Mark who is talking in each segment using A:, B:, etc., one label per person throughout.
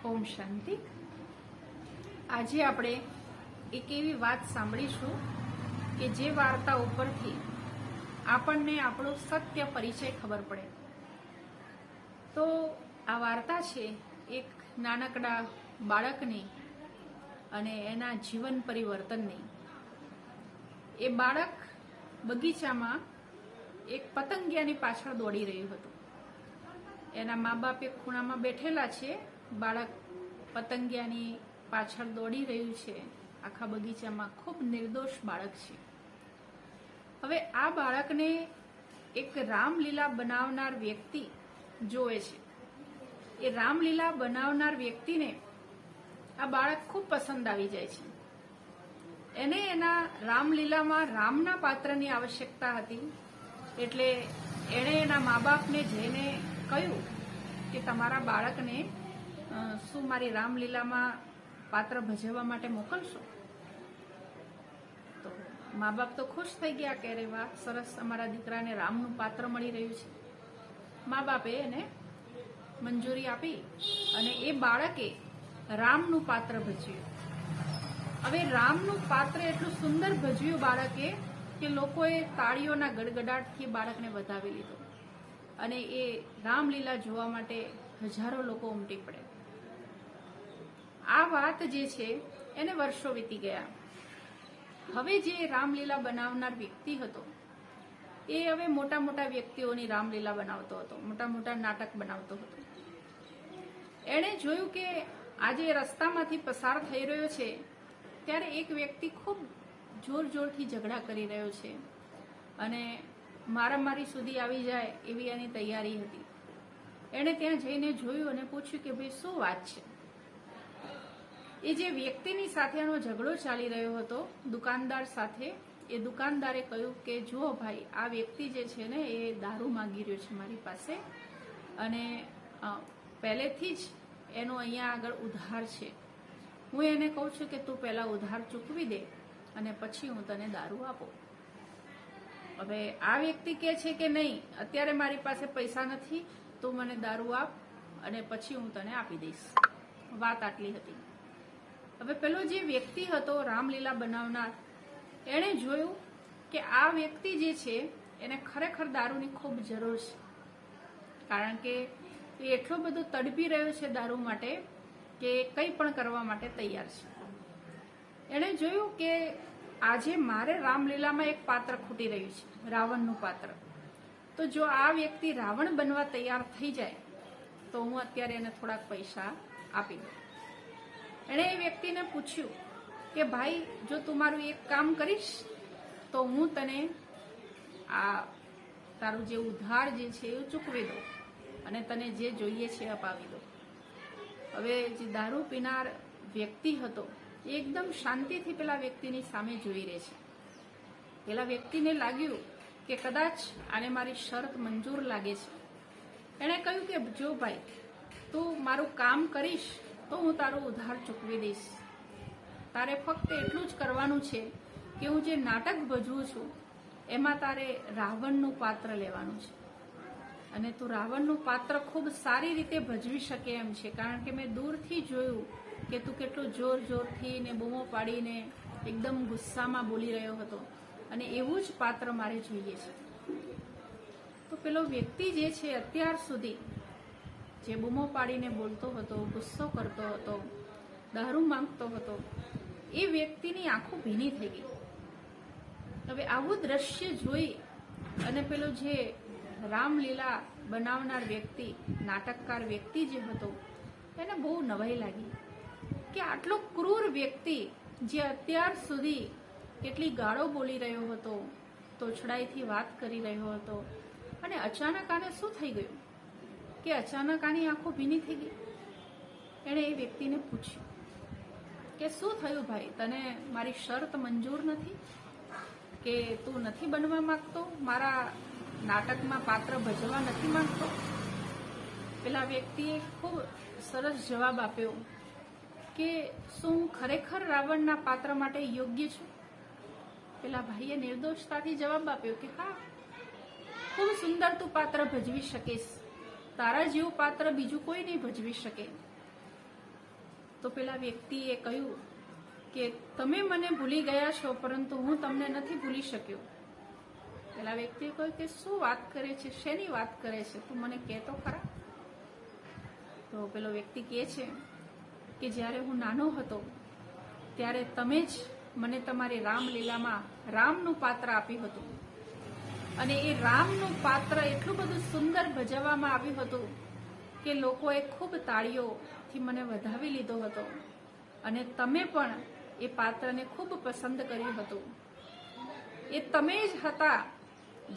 A: ઓમ શાંતિ। આજે આપણે એક એવી વાત સાંભળીશું કે જે વાર્તા ઉપરથી આપણને આપણો સત્ય પરિચય ખબર પડે। તો આ વાર્તા છે એક નાનકડા બાળકની અને એના જીવન પરિવર્તનની। એ બાળક બગીચામાં એક પતંગિયાની પાછળ દોડી રહ્યું હતું। એના મા બાપ એક ખૂણામાં બેઠેલા છે, બાળક પતંગિયાની પાછળ દોડી રહ્યું છે આખા બગીચામાં। ખૂબ નિર્દોષ બાળક છે। હવે આ બાળકને એક રામલીલા બનાવનાર વ્યક્તિ જોવે છે। એ રામલીલા બનાવનાર વ્યક્તિને આ બાળક ખૂબ પસંદ આવી જાય છે। એને એના રામલીલામાં રામના પાત્રની આવશ્યકતા હતી, એટલે એણે એના મા બાપને જઈને કહ્યું કે તમારા બાળકને શું મારી રામલીલામાં પાત્ર ભજવવા માટે મોકલશો? તો મા બાપ તો ખુશ થઈ ગયા કે અરે વાહ, સરસ, અમારા દીકરાને રામનું પાત્ર મળી રહ્યું છે। મા બાપે એને મંજૂરી આપી અને એ બાળકે રામનું પાત્ર ભજવ્યું। હવે રામનું પાત્ર એટલું સુંદર ભજવ્યું બાળકે કે લોકોએ તાળીઓના ગડગડાટથી બાળકને વધાવી લીધો અને એ રામલીલા જોવા માટે હજારો લોકો ઉમટી પડે। આ વાત જે છે એને વર્ષો વીતી ગયા। હવે જે રામલીલા બનાવનાર વ્યક્તિ હતો એ હવે મોટા મોટા વ્યક્તિઓની રામલીલા બનાવતો હતો, મોટા મોટા નાટક બનાવતો હતો। એણે જોયું કે આજે રસ્તામાંથી પસાર થઈ રહ્યો છે ત્યારે એક વ્યક્તિ ખૂબ જોર જોરથી ઝઘડા કરી રહ્યો છે અને મારામારી સુધી આવી જાય એવી એની તૈયારી હતી। એણે ત્યાં જઈને જોયું અને પૂછ્યું કે ભાઈ શું વાત છે? એ જે વ્યક્તિની સાથે એનો ઝઘડો ચાલી રહ્યો હતો દુકાનદાર સાથે, એ દુકાનદારે કહ્યું કે જુઓ ભાઈ, આ વ્યક્તિ જે છે ને એ દારૂ માંગી રહ્યો છે મારી પાસે અને પહેલેથી જ એનો અહીંયા આગળ ઉધાર છે। હું એને કહું છું કે તું પહેલા ઉધાર ચૂકવી દે અને પછી હું તને દારૂ આપું। હવે આ વ્યક્તિ કહે છે કે નહીં, અત્યારે મારી પાસે પૈસા નથી, તું મને દારૂ આપ અને પછી હું તને આપી દઈશ। વાત આટલી હતી। હવે પેલો જે વ્યક્તિ હતો રામલીલા બનાવનાર, એણે જોયું કે આ વ્યક્તિ જે છે એને ખરેખર દારૂની ખૂબ જરૂર છે, કારણ કે એ એટલો બધો તડપી રહ્યો છે દારૂ માટે કે કંઈ પણ કરવા માટે તૈયાર છે। એણે જોયું કે આજે મારે રામલીલામાં એક પાત્ર ખૂટી રહ્યું છે, રાવણનું પાત્ર। તો જો આ વ્યક્તિ રાવણ બનવા તૈયાર થઈ જાય તો હું અત્યારે એને થોડાક પૈસા આપી દઉં। એણે એ વ્યક્તિને પૂછ્યું કે ભાઈ, જો તું મારું એક કામ કરીશ તો હું તને આ તારું જે ઉધાર જે છે એ ચૂકવી દઉં અને તને જે જોઈએ છે અપાવી દઉં। હવે જે દારૂ પીનાર વ્યક્તિ હતો એ એકદમ શાંતિથી પેલા વ્યક્તિની સામે જોઈ રહે છે। પેલા વ્યક્તિને લાગ્યું કે કદાચ આને મારી શરત મંજૂર લાગે છે। એણે કહ્યું કે જો ભાઈ, તું મારું કામ કરીશ તો હું તારું ઉધાર ચૂકવી દઈશ। તારે ફક્ત એટલું જ કરવાનું છે કે હું જે નાટક ભજવું છું એમાં તારે રાવણનું પાત્ર લેવાનું છે અને તું રાવણનું પાત્ર ખૂબ સારી રીતે ભજવી શકે એમ છે, કારણ કે મેં દૂરથી જોયું કે તું કેટલું જોર જોરથી ને બૂમો પાડીને એકદમ ગુસ્સામાં બોલી રહ્યો હતો અને એવું જ પાત્ર મારે જોઈએ છે। તો પેલો વ્યક્તિ જે છે અત્યાર સુધી જે બૂમો પાડીને બોલતો હતો, ગુસ્સો કરતો હતો, દારૂ માંગતો હતો, એ વ્યક્તિની આંખો ભીની થઈ ગઈ। હવે આવું દ્રશ્ય જોઈ અને પેલો જે રામલીલા બનાવનાર વ્યક્તિ, નાટકકાર વ્યક્તિ જે હતો, એને બહુ નવાઈ લાગી કે આટલો ક્રૂર વ્યક્તિ જે અત્યાર સુધી કેટલી ગાળો બોલી રહ્યો હતો, તોછડાઈથી વાત કરી રહ્યો હતો, અને અચાનક આને શું થઈ ગયું કે અચાનક આની આંખો ભીની થઈ ગઈ। એણે એ વ્યક્તિને પૂછ્યું કે શું થયું ભાઈ, તને મારી શરત મંજૂર નથી કે તું નથી બનવા માંગતો, મારા નાટકમાં પાત્ર ભજવા નથી માંગતો? પેલા વ્યક્તિએ ખૂબ સરસ જવાબ આપ્યો કે શું હું ખરેખર રાવણના પાત્ર માટે યોગ્ય છું? પેલા ભાઈએ નિર્દોષતાથી જવાબ આપ્યો કે હા, ખૂબ સુંદર તું પાત્ર ભજવી શકીશ, તારા જેવું પાત્ર બીજું કોઈ નહીં ભજવી શકે। તો પેલા વ્યક્તિએ કહ્યું કે તમે મને ભૂલી ગયા છો, પરંતુ હું તમને નથી ભૂલી શક્યો. પેલા વ્યક્તિએ કહ્યું કે શું વાત કરે છે, શેની વાત કરે છે, તું મને કહે તો ખરા. તો પેલો વ્યક્તિ કહે છે કે જ્યારે હું નાનો હતો ત્યારે તમે જ મને તમારી રામલીલામાં રામનું પાત્ર આપ્યું હતું, અને એ રામનું પાત્ર એટલું બધું સુંદર ભજવવામાં આવ્યું હતું કે લોકોએ ખૂબ તાળીઓથી મને વધાવી લીધો હતો, અને તમે પણ એ પાત્રને ખૂબ પસંદ કર્યું હતું. એ તમે જ હતા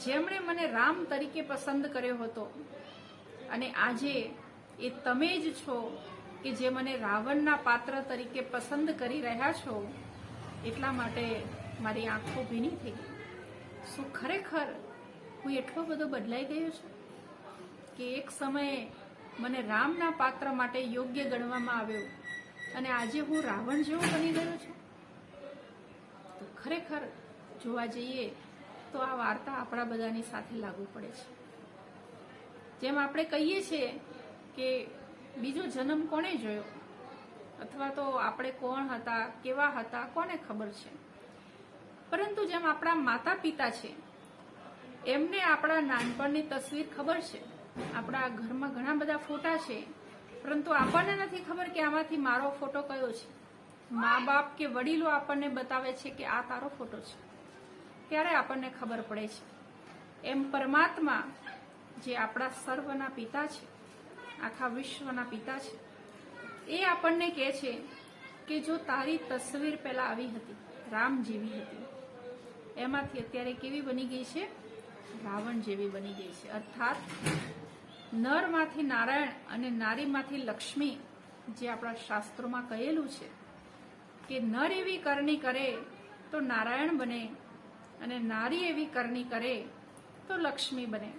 A: જેમણે મને રામ તરીકે પસંદ કર્યો હતો, અને આજે એ તમે જ છો કે જે મને રાવણના પાત્ર તરીકે પસંદ કરી રહ્યા છો. એટલા માટે મારી આંખો ભીની થઈ ગઈ. શું ખરેખર હું એટલો બધો બદલાઈ ગયો છું કે એક સમયે મને રામના પાત્ર માટે યોગ્ય ગણવામાં આવ્યો, અને આજે હું રાવણ જેવો બની ગયો છું? તો ખરેખર જોવા જઈએ તો આ વાર્તા આપણા બધાની સાથે લાગુ પડે છે. જેમ આપણે કહીએ છીએ કે બીજો જન્મ કોણે જોયો, અથવા તો આપણે કોણ હતા, કેવા હતા, કોને ખબર છે. પરંતુ જેમ આપણા માતા પિતા છે એમને આપણા નાનપણની તસવીર ખબર છે. આપણા ઘરમાં ઘણા બધા ફોટા છે, પરંતુ આપણને નથી ખબર કે આમાંથી મારો ફોટો કયો છે. મા બાપ કે વડીલો આપણને બતાવે છે કે આ તારો ફોટો છે, ત્યારે આપણને ખબર પડે છે. એમ પરમાત્મા જે આપણા સર્વના પિતા છે, આખા વિશ્વના પિતા છે, એ આપણને કહે છે કે જો તારી તસવીર પહેલા આવી હતી, રામ જેવી હતી, એમાંથી અત્યારે કેવી બની ગઈ છે? રાવણ જેવી બની ગઈ છે. અર્થાત નરમાંથી નારાયણ અને નારીમાંથી લક્ષ્મી, જે આપણા શાસ્ત્રોમાં કહેલું છે કે નર એવી કરણી કરે તો નારાયણ બને, અને નારી એવી કરણી કરે તો લક્ષ્મી બને.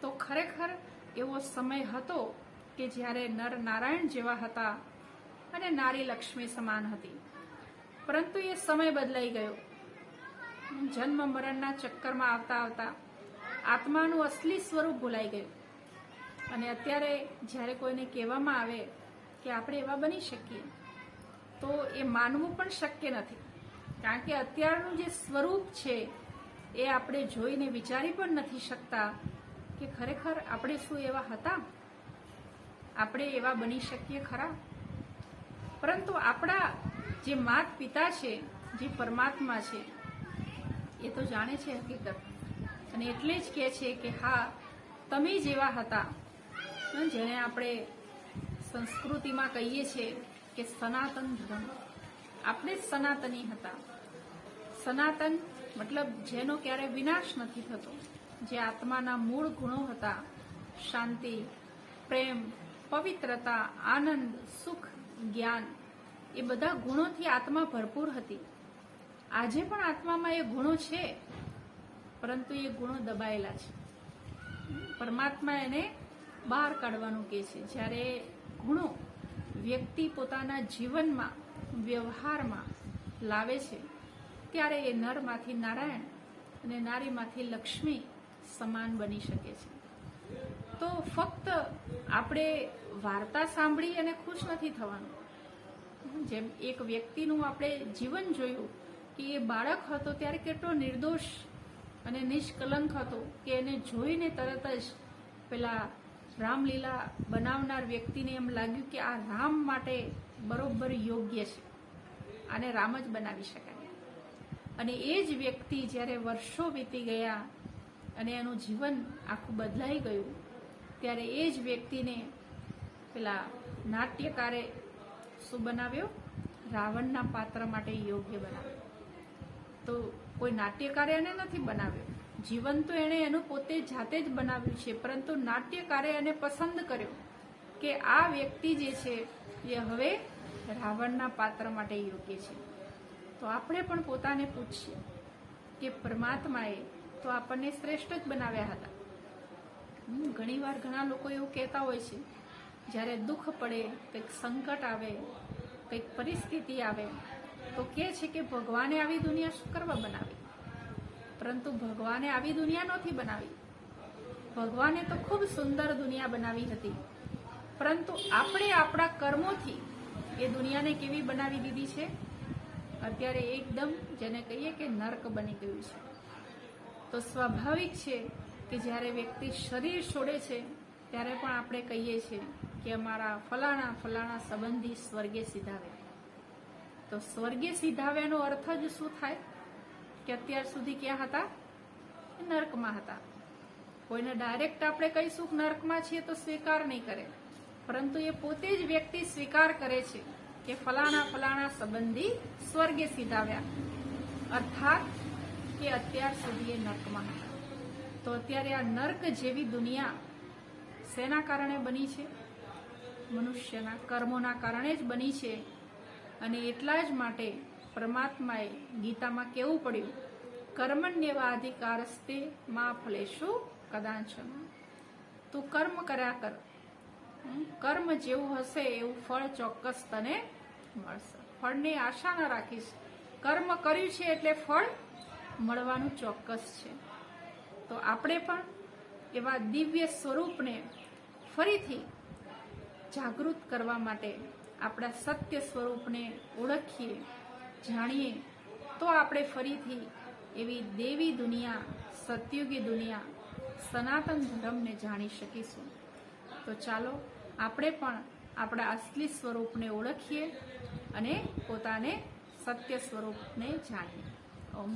A: તો ખરેખર એવો સમય હતો કે જ્યારે નર નારાયણ જેવા હતા અને નારી લક્ષ્મી સમાન હતી. પરંતુ એ સમય બદલાઈ ગયો. જન્મ મરણના ચક્કરમાં આવતા આવતા આત્માનું અસલી સ્વરૂપ ભૂલાઈ ગયું, અને અત્યારે જ્યારે કોઈને કહેવામાં આવે કે આપણે એવા બની શકીએ તો એ માનવું પણ શક્ય નથી. કારણ કે અત્યારનું જે સ્વરૂપ છે એ આપણે જોઈને વિચારી પણ નથી શકતા કે ખરેખર આપણે શું એવા હતા, આપણે એવા બની શકીએ ખરા. પરંતુ આપણા જે માત પિતા છે, જે પરમાત્મા છે, એ તો જાણે છે હકીકત, અને એટલે જ કહે છે કે હા તમે જેવા હતા. જેને આપણે સંસ્કૃતિમાં કહીએ છીએ કે સનાતન ધર્મ, આપણે જ સનાતની હતા. સનાતન મતલબ જેનો ક્યારે વિનાશ નથી થતો, જે આત્માના મૂળ ગુણો હતા, શાંતિ, પ્રેમ, પવિત્રતા, આનંદ, સુખ, જ્ઞાન, એ બધા ગુણોથી આત્મા ભરપૂર હતી. આજે પણ આત્મામાં એ ગુણો છે, પરંતુ એ ગુણો દબાયેલા છે. પરમાત્મા એને બહાર કાઢવાનું કહે છે. જ્યારે ગુણો વ્યક્તિ પોતાના જીવનમાં, વ્યવહારમાં લાવે છે, ત્યારે એ નરમાંથી નારાયણ અને નારીમાંથી લક્ષ્મી સમાન બની શકે છે. તો ફક્ત આપણે વાર્તા સાંભળી અને ખુશ નથી થવાનું. જેમ એક વ્યક્તિનું આપણે જીવન જોયું કે એ બાળક હતો ત્યારે કેટલો નિર્દોષ અને નિષ્કલંક હતો કે એને જોઈને તરત જ પેલા રામલીલા બનાવનાર વ્યક્તિને એમ લાગ્યું કે આ રામ માટે બરોબર યોગ્ય છે, આને રામ જ બનાવી શકાય. અને એ જ વ્યક્તિ જ્યારે વર્ષો વીતી ગયા અને એનું જીવન આખું બદલાઈ ગયું, ત્યારે એ જ વ્યક્તિને પેલા નાટ્યકારે શું બનાવ્યો? રાવણના પાત્ર માટે યોગ્ય બનાવ્યો. તો કોઈ નાટ્યકારે એને નથી બનાવ્યો, જીવન તો એણે એનું પોતે જાતે જ બનાવ્યું છે, પરંતુ નાટ્યકારે એને પસંદ કર્યો કે આ વ્યક્તિ જે છે એ હવે રાવણના પાત્ર માટે યોગ્ય છે. તો આપણે પણ પોતાને પૂછીએ કે પરમાત્માએ તો આપણને શ્રેષ્ઠ જ બનાવ્યા હતા. ઘણીવાર ઘણા લોકો એવું કહેતા હોય છે, જ્યારે દુઃખ પડે, કંઈક સંકટ આવે, કંઈક પરિસ્થિતિ આવે, તો કહે છે કે ભગવાને આવી દુનિયા શું કરવા બનાવી? પરંતુ ભગવાને આવી દુનિયા નથી બનાવી. ભગવાને તો ખૂબ સુંદર દુનિયા બનાવી હતી, પરંતુ આપણે આપણા કર્મોથી એ દુનિયાને કેવી બનાવી દીધી છે? અત્યારે એકદમ જેને કહીએ કે નર્ક બની ગયું છે. તો સ્વાભાવિક છે કે જ્યારે વ્યક્તિ શરીર છોડે છે ત્યારે પણ આપણે કહીએ છીએ કે અમારા ફલાણા સંબંધી સ્વર્ગે સીધાવ્યા. તો સ્વર્ગે સીધાવ્યાનો અર્થ જ શું થાય? કે અત્યાર સુધી ક્યાં હતા? નર્કમાં હતા. કોઈને ડાયરેક્ટ આપણે કહીશું કે નર્કમાં છીએ તો સ્વીકાર નહીં કરે, પરંતુ એ પોતે જ વ્યક્તિ સ્વીકાર કરે છે કે ફલાણા સંબંધી સ્વર્ગે સીધાવ્યા, અર્થાત કે અત્યાર સુધી એ નર્કમાં હતા. તો અત્યારે આ નર્ક જેવી દુનિયા શેના કારણે બની છે? મનુષ્યના કર્મોના કારણે જ બની છે. અને એટલા જ માટે પરમાત્માએ ગીતામાં કેવું પડ્યું? કર્મણ્યવાધિકારસ્તે મા ફલેષુ કદાચન. તું કર્મ કર્યા કર, કર્મ જેવું હશે એવું ફળ ચોક્કસ તને મળશે. ફળની આશા ન રાખીશ. કર્મ કર્યું છે એટલે ફળ મળવાનું ચોક્કસ છે. તો આપણે પણ એવા દિવ્ય સ્વરૂપને ફરીથી જાગૃત કરવા માટે આપણા સત્ય સ્વરૂપને ઓળખીએ, જાણીએ, તો આપણે ફરીથી એવી દેવી દુનિયા, સતયુગી દુનિયા, સનાતન ધર્મને જાણી શકીશું. તો ચાલો આપણે પણ આપણા અસલી સ્વરૂપને ઓળખીએ અને પોતાને સત્ય સ્વરૂપને જાણીએ. ઓમ